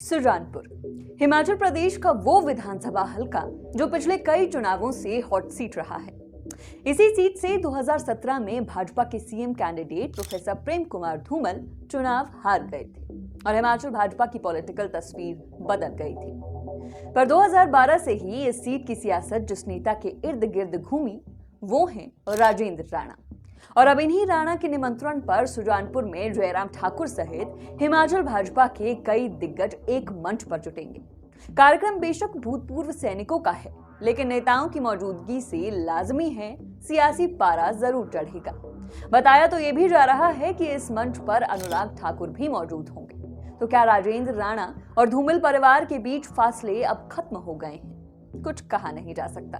सुजानपुर हिमाचल प्रदेश का वो विधानसभा हलका जो पिछले कई चुनावों से हॉट सीट रहा है। इसी सीट से 2017 में भाजपा के CM candidate professor Prem Kumar Dhumal चुनाव हार गए थे और हिमाचल भाजपा की पॉलिटिकल तस्वीर बदल गई थी। पर 2012 से ही इस सीट की सियासत जिस नेता के इर्द गिर्द घूमी वो हैं राजेंद्र राणा। और अब इन्हीं राणा के निमंत्रण पर सुजानपुर में जयराम ठाकुर सहित हिमाचल भाजपा के कई दिग्गज एक मंच पर जुटेंगे। कार्यक्रम बेशक भूतपूर्व सैनिकों का है, लेकिन नेताओं की मौजूदगी से लाजमी है सियासी पारा जरूर चढ़ेगा। बताया तो ये भी जा रहा है कि इस मंच पर अनुराग ठाकुर भी मौजूद होंगे। तो क्या राजेंद्र राणा और धूमल परिवार के बीच फासले अब खत्म हो गए हैं? कुछ कहा नहीं जा सकता।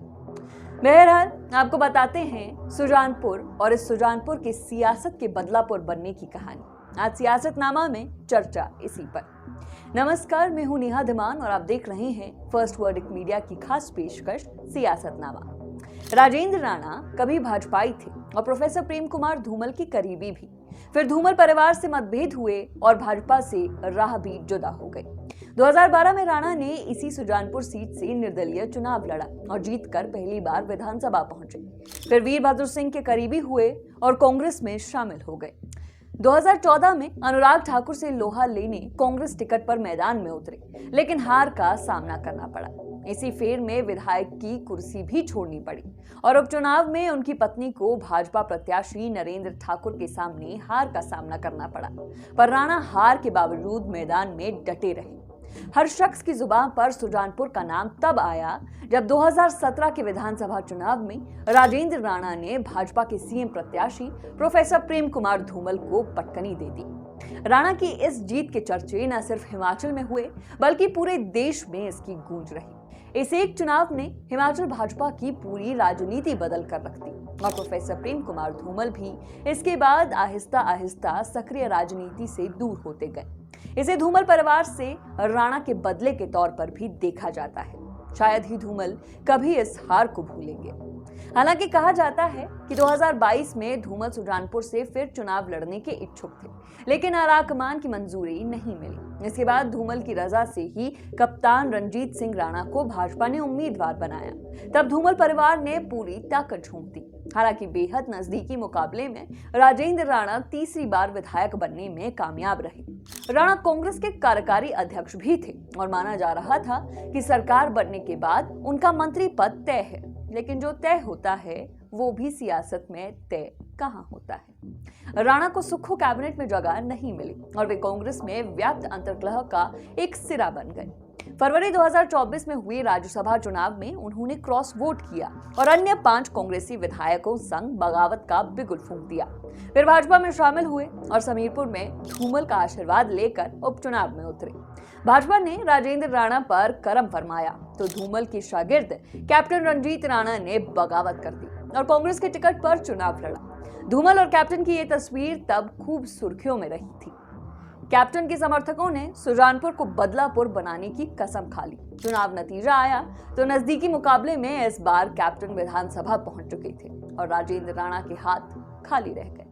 बहरहाल आपको बताते हैं सुजानपुर और इस सुजानपुर की सियासत के बदलापुर बनने की कहानी। आज सियासतनामा में चर्चा इसी पर। नमस्कार, मैं हूं नेहा धीमान और आप देख रहे हैं फर्स्ट वर्डिक मीडिया की खास पेशकश सियासतनामा। राजेंद्र राणा कभी भाजपाई थे और प्रोफेसर प्रेम कुमार धूमल की करीबी भी। फिर धूमल परिवार से मतभेद हुए और भाजपा से राह भी जुदा हो गई। 2012 में राणा ने इसी सुजानपुर सीट से निर्दलीय चुनाव लड़ा और जीतकर पहली बार विधानसभा पहुंचे। फिर वीरभद्र सिंह के करीबी हुए और कांग्रेस में शामिल हो गए। 2014 में अनुराग ठाकुर से लोहा लेने कांग्रेस टिकट पर मैदान में उतरे, लेकिन हार का सामना करना पड़ा। इसी फेर में विधायक की कुर्सी भी छोड़नी पड़ी और उपचुनाव में उनकी पत्नी को भाजपा प्रत्याशी नरेंद्र ठाकुर के सामने हार का सामना करना पड़ा। पर राणा हार के बावजूद मैदान में डटे रहे। हर शख्स की जुबान पर सुजानपुर का नाम तब आया जब 2017 के विधानसभा चुनाव में राजेंद्र राणा ने भाजपा के सीएम प्रत्याशी प्रोफेसर प्रेम कुमार धूमल को पटकनी दे दी। राणा की इस जीत के चर्चे न सिर्फ हिमाचल में हुए बल्कि पूरे देश में इसकी गूंज रही। इस एक चुनाव ने हिमाचल भाजपा की पूरी राजनीति बदल कर रख दी और प्रोफेसर प्रेम कुमार धूमल भी इसके बाद आहिस्ता आहिस्ता सक्रिय राजनीति से दूर होते गए। इसे धूमल परिवार से राणा के बदले के तौर पर भी देखा जाता है। शायद ही धूमल कभी इस हार को भूलेंगे। हालांकि कहा जाता है कि 2022 में धूमल सुजानपुर से फिर चुनाव लड़ने के इच्छुक थे, लेकिन आलाकमान की मंजूरी नहीं मिली। इसके बाद धूमल की रजा से ही कप्तान रणजीत सिंह राणा को भाजपा ने उम्मीदवार बनाया। तब धूमल परिवार ने पूरी ताकत झोंक दी। हालांकि बेहद नजदीकी मुकाबले में राजेंद्र राणा तीसरी बार विधायक बनने में कामयाब रहे। राणा कांग्रेस के कार्यकारी अध्यक्ष भी थे और माना जा रहा था कि सरकार बनने के बाद उनका मंत्री पद तय है, लेकिन जो तय होता है वो भी सियासत में तय कहां होता है। राणा को सुक्खू कैबिनेट में जगह नहीं मिली और वे कांग्रेस में व्याप्त अंतर्कलह का एक सिरा बन गए। फरवरी 2024 में हुए राज्यसभा चुनाव में उन्होंने क्रॉस वोट किया और अन्य 5 कांग्रेसी विधायकों संग बगावत का बिगुल फूंक दिया। फिर भाजपा में शामिल हुए और समीरपुर में धूमल का आशीर्वाद लेकर उपचुनाव में उतरे। भाजपा ने राजेंद्र राणा पर करम फरमाया तो धूमल के शागिर्द कैप्टन रणजीत राणा ने बगावत कर दी और कांग्रेस के टिकट पर चुनाव लड़ा। धूमल और कैप्टन की ये तस्वीर तब खूब सुर्खियों में रही थी। कैप्टन के समर्थकों ने सुजानपुर को बदलापुर बनाने की कसम खा ली। चुनाव नतीजा आया तो नजदीकी मुकाबले में इस बार कैप्टन विधानसभा पहुंच चुके थे और राजेंद्र राणा के हाथ खाली रह गए।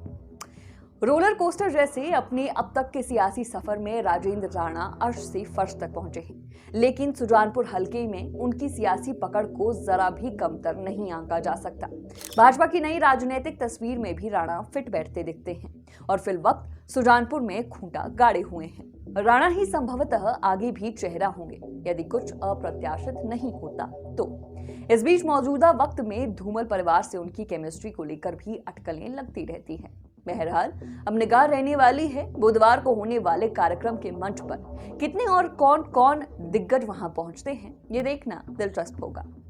रोलर कोस्टर जैसे अपने अब तक के सियासी सफर में राजेंद्र राणा अर्श से फर्श तक पहुंचे हैं, लेकिन सुजानपुर हलके में उनकी सियासी पकड़ को जरा भी कमतर नहीं आंका जा सकता। भाजपा की नई राजनीतिक तस्वीर में भी राणा फिट बैठते दिखते हैं और फिलवक्त सुजानपुर में खूंटा गाड़े हुए हैं। राणा ही संभवतः आगे भी चेहरा होंगे यदि कुछ अप्रत्याशित नहीं होता तो। इस बीच मौजूदा वक्त में धूमल परिवार से उनकी केमिस्ट्री को लेकर भी अटकलें लगती रहती हैं। बहरहाल अब निगाह रहने वाली है बुधवार को होने वाले कार्यक्रम के मंच पर कितने और कौन कौन दिग्गज वहां पहुंचते हैं, ये देखना दिलचस्प होगा।